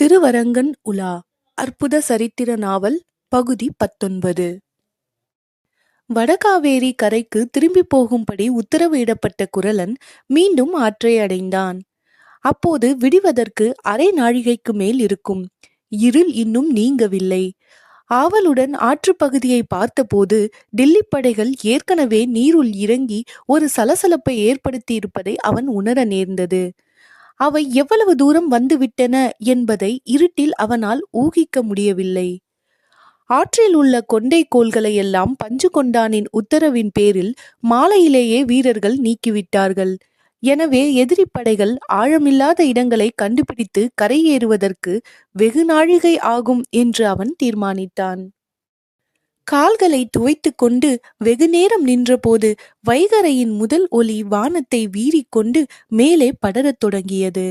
திருவரங்கன் உலா அற்புத சரித்திர நாவல் பகுதி 19. வடகாவேரி கரைக்கு திரும்பி போகும்படி உத்தரவு இடப்பட்ட குரலன் மீண்டும் ஆற்றை அடைந்தான். அப்போது விடிவதற்கு அரை நாழிகைக்கு மேல் இருக்கும். இருள் இன்னும் நீங்கவில்லை. ஆவலுடன் ஆற்றுப்பகுதியை பார்த்தபோது டில்லி படைகள் ஏற்கனவே நீருள் இறங்கி ஒரு சலசலப்பை ஏற்படுத்தி இருப்பதை அவன் உணர நேர்ந்தது. அவை எவ்வளவு தூரம் வந்துவிட்டன என்பதை இருட்டில் அவனால் ஊகிக்க முடியவில்லை. ஆற்றில் உள்ள கொண்டை கோல்களை எல்லாம் பஞ்சு கொண்டானின் உத்தரவின் பேரில் மாலையிலேயே வீரர்கள் நீக்கிவிட்டார்கள். எனவே எதிரி படைகள் ஆழமில்லாத இடங்களை கண்டுபிடித்து கரையேறுவதற்கு வெகு நாழிகை ஆகும் என்று அவன் தீர்மானித்தான். கால்களை துவைத்து கொண்டு வெகு நேரம் நின்றபோது வைகரையின் முதல் ஒளி வானத்தை வீறிக்கொண்டு மேலே படரத் தொடங்கியது.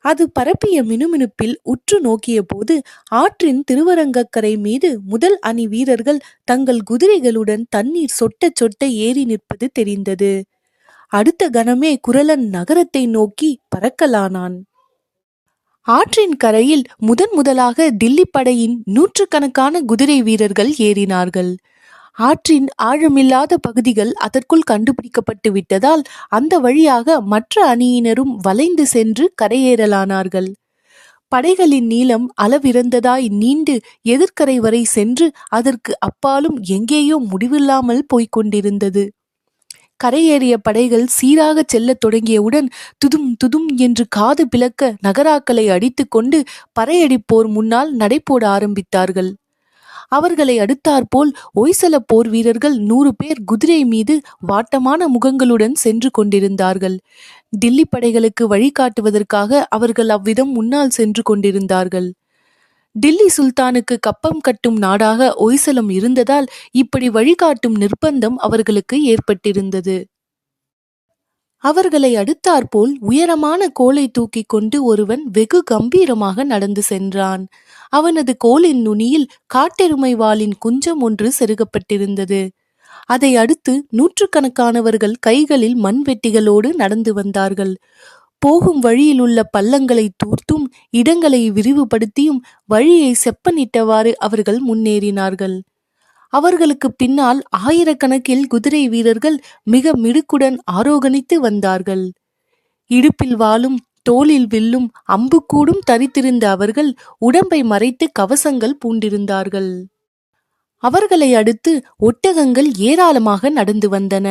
அது பரப்பிய மினுமினுப்பில் உற்று நோக்கிய போது ஆற்றின் திருவரங்கக்கரை மீது முதல் அணி வீரர்கள் தங்கள் குதிரைகளுடன் தண்ணீர் சொட்ட சொட்ட ஏறி நிற்பது தெரிந்தது. அடுத்த கணமே குரலன் நகரத்தை நோக்கி பறக்கலானான். ஆற்றின் கரையில் முதலாக டில்லி படையின் நூற்றுக்கணக்கான குதிரை வீரர்கள் ஏறினார்கள். ஆற்றின் ஆழமில்லாத பகுதிகள் அதற்குள் கண்டுபிடிக்கப்பட்டு விட்டதால் அந்த வழியாக மற்ற அணியினரும் வளைந்து சென்று கரையேறலானார்கள். படைகளின் நீளம் அளவிறந்ததாய் நீண்டு எதிர்க்கரை வரை சென்று அதற்கு அப்பாலும் எங்கேயோ முடிவில்லாமல் போய்கொண்டிருந்தது. கரையேறிய படைகள் சீராக செல்லத் தொடங்கியவுடன் துதும் துதும் என்று காது பிளக்க நகராக்களை அடித்து கொண்டு பறையடிப்போர் முன்னால் நடைபோட ஆரம்பித்தார்கள். அவர்களை அடுத்தாற்போல் ஒய்சல போர் வீரர்கள் 100 பேர் குதிரை மீது வாட்டமான முகங்களுடன் சென்று கொண்டிருந்தார்கள். டில்லி படைகளுக்கு வழிகாட்டுவதற்காக அவர்கள் அவ்விதம் முன்னால் சென்று கொண்டிருந்தார்கள். டில்லி சுல்தானுக்கு கப்பம் கட்டும் நாடாக ஒய்சலம் இருந்ததால் இப்படி வழிகாட்டும் நிர்பந்தம் அவர்களுக்கு ஏற்பட்டிருந்தது. அவர்களை அடுத்தாற்போல் உயரமான கோலை தூக்கி கொண்டு ஒருவன் வெகு கம்பீரமாக நடந்து சென்றான். அவனது கோலின் நுனியில் காட்டெருமை வாலின் குஞ்சம் ஒன்று செருகப்பட்டிருந்தது. அதை அடுத்து நூற்றுக்கணக்கானவர்கள் கைகளில் மண்வெட்டிகளோடு நடந்து வந்தார்கள். போகும் வழியில் உள்ள பள்ளங்களை தூர்த்தும் இடங்களை விரிவுபடுத்தியும் வழியை செப்பனிட்டவாறு அவர்கள் முன்னேறினார்கள். அவர்களுக்கு பின்னால் ஆயிரக்கணக்கில் குதிரை வீரர்கள் மிக மிடுக்குடன் ஆரோகணித்து வந்தார்கள். இடுப்பில் வாளும் தோளில் வில்லும் அம்புக்கூடும் தரித்திருந்த அவர்கள் உடம்பை மறைத்து கவசங்கள் பூண்டிருந்தார்கள். அவர்களை அடுத்து ஒட்டகங்கள் ஏராளமாக நடந்து வந்தன.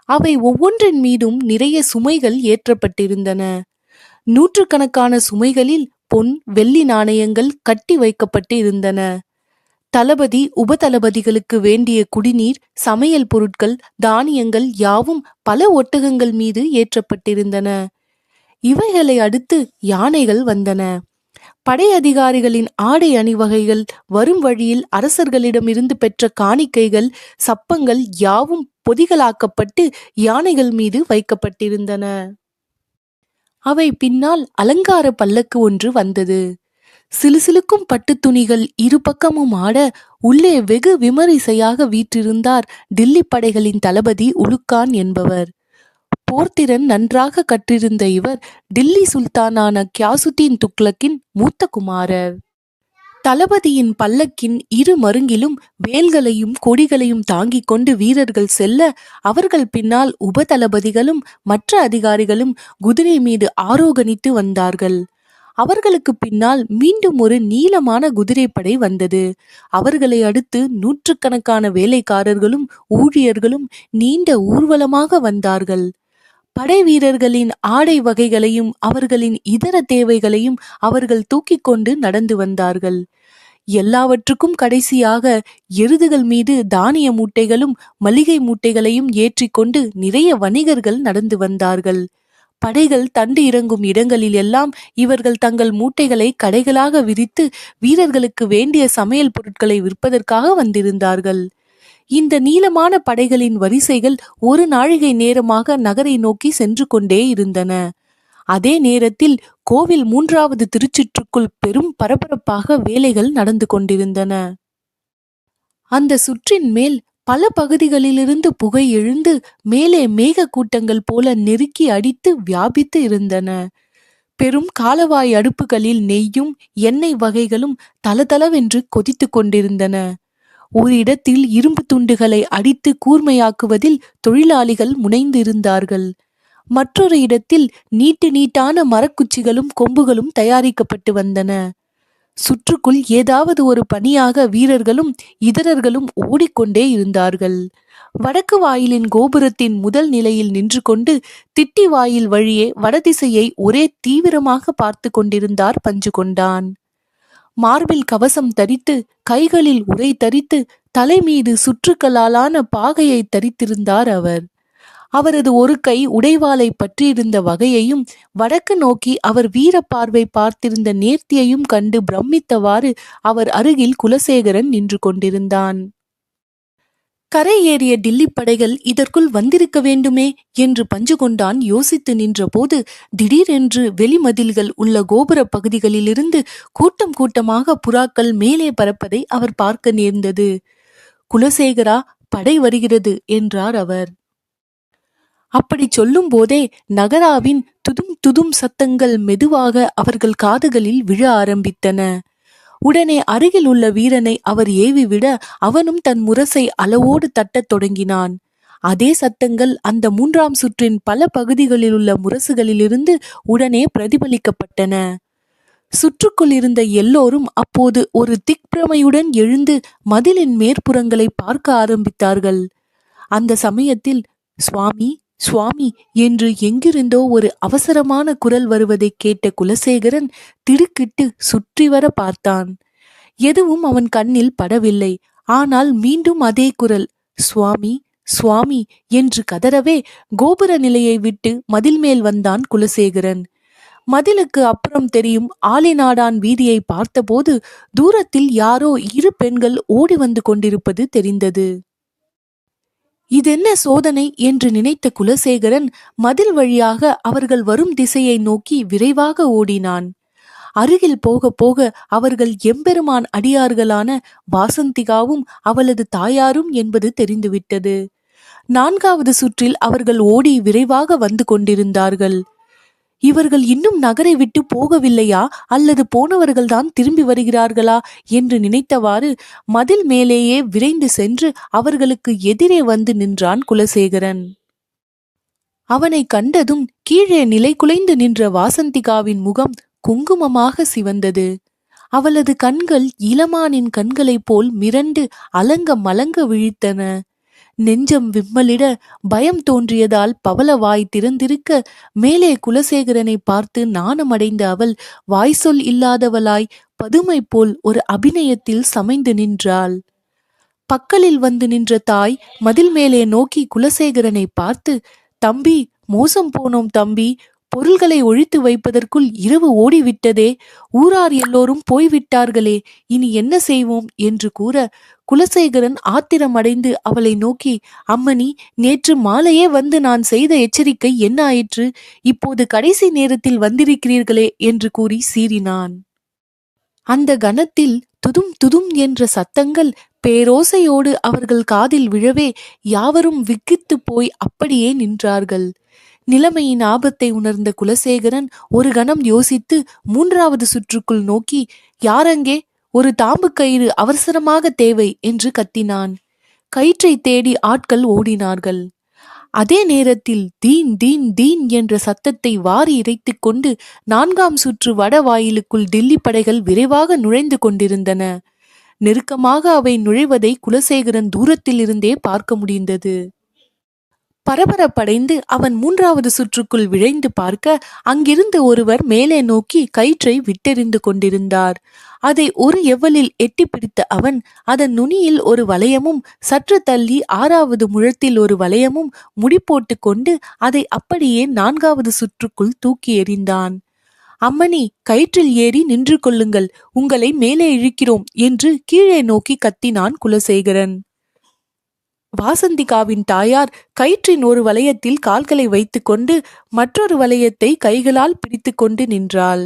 அவை ஒவ்வொன்றின் மீதும் நிறைய சுமைகள் ஏற்றப்பட்டிருந்தன. நூற்றுக்கணக்கான சுமைகளில் பொன் வெள்ளி நாணயங்கள் கட்டி வைக்கப்பட்டு இருந்தன. தளபதி உபதளபதிகளுக்கு வேண்டிய குடிநீர், சமையல் பொருட்கள், தானியங்கள் யாவும் பல ஒட்டகங்கள் மீது ஏற்றப்பட்டிருந்தன. இவைகளை அடுத்து யானைகள் வந்தன. படை அதிகாரிகளின் ஆடை அணிவகைகள், வரும் வழியில் அரசர்களிடமிருந்து பெற்ற காணிக்கைகள், சப்பங்கள் யாவும் பொதிகளாக்கப்பட்டு யானைகள் மீது வைக்கப்பட்டிருந்தன. அவை பின்னால் அலங்கார பல்லக்கு ஒன்று வந்தது. சிலுசிலுக்கும் பட்டு துணிகள் இரு பக்கமும் ஆட உள்ளே வெகு விமரிசையாக வீற்றிருந்தார் டில்லி படைகளின் தளபதி உலுக்கான் என்பவர். போர்த்திறன் நன்றாக கற்றிருந்த இவர் டில்லி சுல்தானான கியாசுத்தீன் துக்ளக்கின் மூத்த குமாரர். தளபதியின் பல்லக்கின் இரு மருங்கிலும் வேல்களையும் கொடிகளையும் தாங்கிக் கொண்டு வீரர்கள் செல்ல அவர்கள் பின்னால் உபதளபதிகளும் மற்ற அதிகாரிகளும் குதிரை மீது ஆரோகணித்து வந்தார்கள். அவர்களுக்கு பின்னால் மீண்டும் ஒரு நீளமான குதிரைப்படை வந்தது. அவர்களை அடுத்து நூற்றுக்கணக்கான வேலைக்காரர்களும் ஊழியர்களும் நீண்ட ஊர்வலமாக வந்தார்கள். படை வீரர்களின் ஆடை வகைகளையும் அவர்களின் இதர தேவைகளையும் அவர்கள் தூக்கிக் கொண்டு நடந்து வந்தார்கள். எல்லாவற்றுக்கும் கடைசியாக எருதுகள் மீது தானிய மூட்டைகளும் மளிகை மூட்டைகளையும் ஏற்றிக்கொண்டு நிறைய வணிகர்கள் நடந்து வந்தார்கள். படைகள் தண்டு இறங்கும் இடங்களில் எல்லாம் இவர்கள் தங்கள் மூட்டைகளை கடைகளாக விரித்து வீரர்களுக்கு வேண்டிய சமையல் பொருட்களை விற்பதற்காக வந்திருந்தார்கள். இந்த நீளமான படைகளின் வரிசைகள் ஒரு நாழிகை நேரமாக நகரை நோக்கி சென்று கொண்டே இருந்தன. அதே நேரத்தில் கோவில் 3வது திருச்சுற்றுக்குள் பெரும் பரபரப்பாக வேலைகள் நடந்து கொண்டிருந்தன. அந்த சுற்றின் மேல் பல பகுதிகளிலிருந்து புகை எழுந்து மேலே மேக கூட்டங்கள் போல நெருக்கி அடித்து வியாபித்து இருந்தன. பெரும் காலவாய் அடுப்புகளில் நெய்யும் எண்ணெய் வகைகளும் தளதளவென்று கொதித்து கொண்டிருந்தன. ஒரு இடத்தில் இரும்பு துண்டுகளை அடித்து கூர்மையாக்குவதில் தொழிலாளிகள் முனைந்திருந்தார்கள். மற்றொரு இடத்தில் நீட்டு நீட்டான மரக்குச்சிகளும் கொம்புகளும் தயாரிக்கப்பட்டு வந்தன. சுற்றுக்குள் ஏதாவது ஒரு பணியாக வீரர்களும் இதரர்களும் ஓடிக்கொண்டே இருந்தார்கள். வடக்கு வாயிலின் கோபுரத்தின் முதல் நிலையில் நின்று கொண்டு திட்டி வாயில் வழியே வடதிசையை ஒரே தீவிரமாக பார்த்து கொண்டிருந்தார் பஞ்சு கொண்டான். மார்பில் கவசம் தரித்து, கைகளில் உரை தரித்து, தலைமீது சுற்றுக்களாலான பாகையை தரித்திருந்தார் அவர். அவரது ஒரு கை உடைவாளை பற்றியிருந்த வகையையும் வடக்கு நோக்கி அவர் வீர பார்வை பார்த்திருந்த நேர்த்தியையும் கண்டு பிரமித்தவாறு அவர் அருகில் குலசேகரன் நின்று கொண்டிருந்தான். கரை ஏறிய டில்லி படைகள் இதற்குள் வந்திருக்க வேண்டுமே என்று பஞ்சு கொண்டான் யோசித்து நின்ற போது திடீரென்று வெளிமதில்கள் உள்ள கோபுர பகுதிகளிலிருந்து கூட்டம் கூட்டமாக புறாக்கள் மேலே பறப்பதை அவர் பார்க்க நேர்ந்தது. குலசேகரா, படை வருகிறது என்றார் அவர். அப்படி சொல்லும் போதே நகராவின் துதும் துதும் சத்தங்கள் மெதுவாக அவர்கள் காதுகளில் விழ ஆரம்பித்தன. உடனே அருகில் உள்ள வீரனை அவர் ஏவிவிட அவனும் தன் முரசை அளவோடு தட்டத் தொடங்கினான். அதே சத்தங்கள் அந்த 3ஆம் சுற்றின் பல பகுதிகளில் உள்ள முரசுகளிலிருந்து உடனே பிரதிபலிக்கப்பட்டன. சுற்றுக்குள் இருந்த எல்லோரும் அப்போது ஒரு திக்பிரமையுடன் எழுந்து மதிலின் மேற்புறங்களை பார்க்க ஆரம்பித்தார்கள். அந்த சமயத்தில் சுவாமி சுவாமி என்று எங்கிருந்தோ ஒரு அவசரமான குரல் வருவதை கேட்ட குலசேகரன் திடுக்கிட்டு சுற்றி வர பார்த்தான். எதுவும் அவன் கண்ணில் படவில்லை. ஆனால் மீண்டும் அதே குரல், சுவாமி சுவாமி என்று கதறவே கோபுர நிலையை விட்டு மதில் மேல் வந்தான் குலசேகரன். மதிலுக்கு அப்புறம் தெரியும் ஆலிநாடான் வீதியை பார்த்தபோது தூரத்தில் யாரோ 2 பெண்கள் ஓடி வந்து கொண்டிருப்பது தெரிந்தது. இதென்ன சோதனை என்று நினைத்த குலசேகரன் மதில் வழியாக அவர்கள் வரும் திசையை நோக்கி விரைவாக ஓடினான். அருகில் போக போக அவர்கள் எம்பெருமான் அடியார்களான வாசந்திகாவும் அவளது தாயாரும் என்பது தெரிந்துவிட்டது. 4வது சுற்றில் அவர்கள் ஓடி விரைவாக வந்து கொண்டிருந்தார்கள். இவர்கள் இன்னும் நகரை விட்டு போகவில்லையா அல்லது போனவர்கள்தான் திரும்பி வருகிறார்களா என்று நினைத்தவாறு மதில் மேலேயே விரைந்து சென்று அவர்களுக்கு எதிரே வந்து நின்றான் குலசேகரன். அவனை கண்டதும் கீழே நிலை குலைந்து நின்ற வாசந்திகாவின் முகம் குங்குமமாக சிவந்தது. அவளது கண்கள் இளமானின் கண்களைப் போல் மிரண்டு அலங்க மலங்க விழித்தன. நெஞ்சம் விம்மலிட பயம் தோன்றியதால் பவள வாய் திறந்திருக்க மேலே குலசேகரனை பார்த்து நாணமடைந்த அவள் வாய்சொல் இல்லாதவளாய் பதுமை போல் ஒரு அபிநயத்தில் சமைந்து நின்றாள். பக்கலில் வந்து நின்ற தாய் மதில் மேலே நோக்கி குலசேகரனை பார்த்து, தம்பி, மோசம் போனோம் தம்பி, பொருள்களை ஒழித்து வைப்பதற்குள் இரவு ஓடிவிட்டதே, ஊரார் எல்லோரும் போய்விட்டார்களே, இனி என்ன செய்வோம் என்று கூற குலசேகரன் ஆத்திரமடைந்து அவளை நோக்கி, அம்மணி, நேற்று மாலையே வந்து நான் செய்த எச்சரிக்கை என்ன ஆயிற்று? இப்போது கடைசி நேரத்தில் வந்திருக்கிறீர்களே என்று கூறி சீறினான். அந்த கணத்தில் துதும் துதும் என்ற சத்தங்கள் பேரோசையோடு அவர்கள் காதில் விழவே யாவரும் விக்கித்து போய் அப்படியே நின்றார்கள். நிலைமையின் ஆபத்தை உணர்ந்த குலசேகரன் ஒரு கணம் யோசித்து 3வது சுற்றுக்குள் நோக்கி, யாரங்கே? ஒரு தாம்பு கயிறு அவசரமாக தேவை என்று கத்தினான். கயிற்றை தேடி ஆட்கள் ஓடினார்கள். அதே நேரத்தில் தீன் தீன் தீன் என்ற சத்தத்தை வாரி இறைத்து கொண்டு 4ஆம் சுற்று வட வாயிலுக்குள் டில்லி படைகள் விரைவாக நுழைந்து கொண்டிருந்தன. நெருக்கமாக அவை நுழைவதை குலசேகரன் தூரத்தில் இருந்தே பார்க்க முடிந்தது. பரபரப்படைந்து அவன் 3வது சுற்றுக்குள் விழைந்து பார்க்க அங்கிருந்த ஒருவர் மேலே நோக்கி கயிற்றை விட்டெறிந்து கொண்டிருந்தார். அதை ஒரு எவ்வலில் எட்டி பிடித்த அவன் அதன் நுனியில் ஒரு வளையமும் சற்று தள்ளி 6வது முழத்தில் ஒரு வளையமும் முடி போட்டு கொண்டு அதை அப்படியே 4வது சுற்றுக்குள் தூக்கி எறிந்தான். அம்மணி, கயிற்றில் ஏறி நின்று கொள்ளுங்கள், உங்களை மேலே இழுக்கிறோம் என்று கீழே நோக்கி கத்தினான் குலசேகரன். வாசந்திகாவின் தாயார் கயிற்றின் ஒரு வளையத்தில் கால்களை வைத்துக்கொண்டு மற்றொரு வளையத்தை கைகளால் பிடித்து கொண்டு நின்றாள்.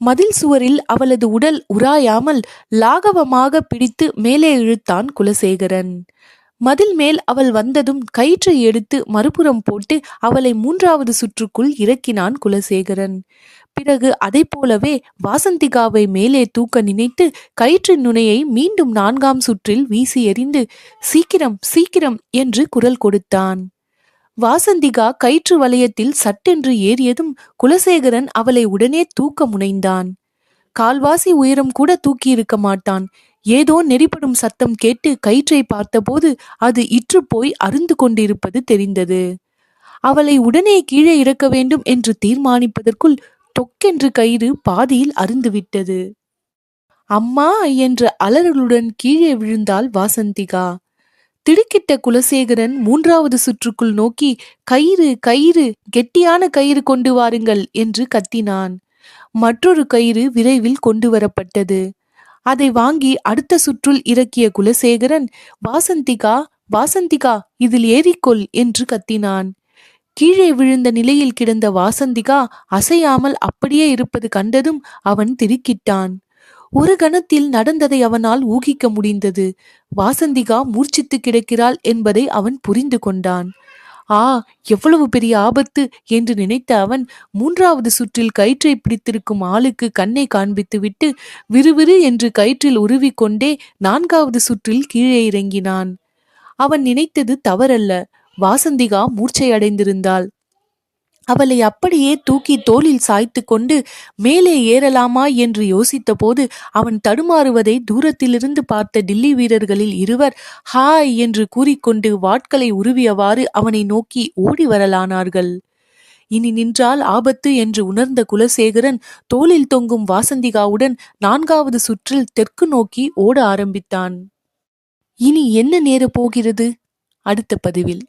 மதில் சுவரில் அவளது உடல் உராயாமல் லாகவமாக பிடித்து மேலே இழுத்தான் குலசேகரன். மதில் மேல் அவள் வந்ததும் கயிற்றை எடுத்து மறுபுறம் போட்டு அவளை 3வது சுற்றுக்குள் இறக்கினான் குலசேகரன். பிறகு அதை போலவே வாசந்திகாவை மேலே தூக்க நினைத்து கயிற்றின் நுனையை மீண்டும் 4ஆம் சுற்றில் வீசி எறிந்து சீக்கிரம் சீக்கிரம் என்று குரல் கொடுத்தான். வாசந்திகா கயிற்று வளையத்தில் சட்டென்று ஏறியதும் குலசேகரன் அவளை உடனே தூக்க முனைந்தான். கால்வாசி உயரம் கூட தூக்கி இருக்க மாட்டான். ஏதோ நெறிப்படும் சத்தம் கேட்டு கயிற்றை பார்த்தபோது அது இற்று போய் அருந்து கொண்டிருப்பது தெரிந்தது. அவளை உடனே கீழே இறக்க வேண்டும் என்று தீர்மானிப்பதற்குள் தொக்கென்று கயிறு பாதியில் அருந்துவிட்டது. அம்மா என்ற அலறலுடன் கீழே விழுந்தாள் வாசந்திகா. திடுக்கிட்ட குலசேகரன் 3வது சுற்றுக்குள் நோக்கி கயிறு கயிறு, கெட்டியான கயிறு கொண்டு வாருங்கள் என்று கத்தினான். மற்றொரு கயிறு விரைவில் கொண்டு வரப்பட்டது. அதை வாங்கி அடுத்த சுற்றுள் இறக்கிய குலசேகரன் வாசந்திகா வாசந்திகா இதில் ஏறிக்கொள் என்று கத்தினான். கீழே விழுந்த நிலையில் கிடந்த வாசந்திகா அசையாமல் அப்படியே இருப்பது கண்டதும் அவன் திடுக்கிட்டான். ஒரு கணத்தில் நடந்ததை அவனால் ஊகிக்க முடிந்தது. வாசந்திகா மூர்ச்சித்து கிடக்கிறாள் என்பதை அவன் புரிந்து கொண்டான். ஆ, எவ்வளவு பெரிய ஆபத்து என்று நினைத்த அவன் 3வது சுற்றில் கயிற்றை பிடித்திருக்கும் ஆளுக்கு கண்ணை காண்பித்துவிட்டு விறுவிறு என்று கயிற்றில் உருவிக்கொண்டே 4வது சுற்றில் கீழே இறங்கினான். அவன் நினைத்தது தவறல்ல. வாசந்திகா மூர்ச்சையடைந்திருந்தாள். அவளை அப்படியே தூக்கி தோளில் சாய்த்து கொண்டு மேலே ஏறலாமா என்று யோசித்த போது அவன் தடுமாறுவதை தூரத்திலிருந்து பார்த்த டில்லி வீரர்களில் இருவர் ஹாய் என்று கூறிக்கொண்டு வாட்களை உருவியவாறு அவனை நோக்கி ஓடி வரலானார்கள். இனி நின்றால் ஆபத்து என்று உணர்ந்த குலசேகரன் தோளில் தொங்கும் வாசந்திகாவுடன் 4வது சுற்றில் தெற்கு நோக்கி ஓட ஆரம்பித்தான். இனி என்ன நேரப் போகிறது? அடுத்த பதிவில்.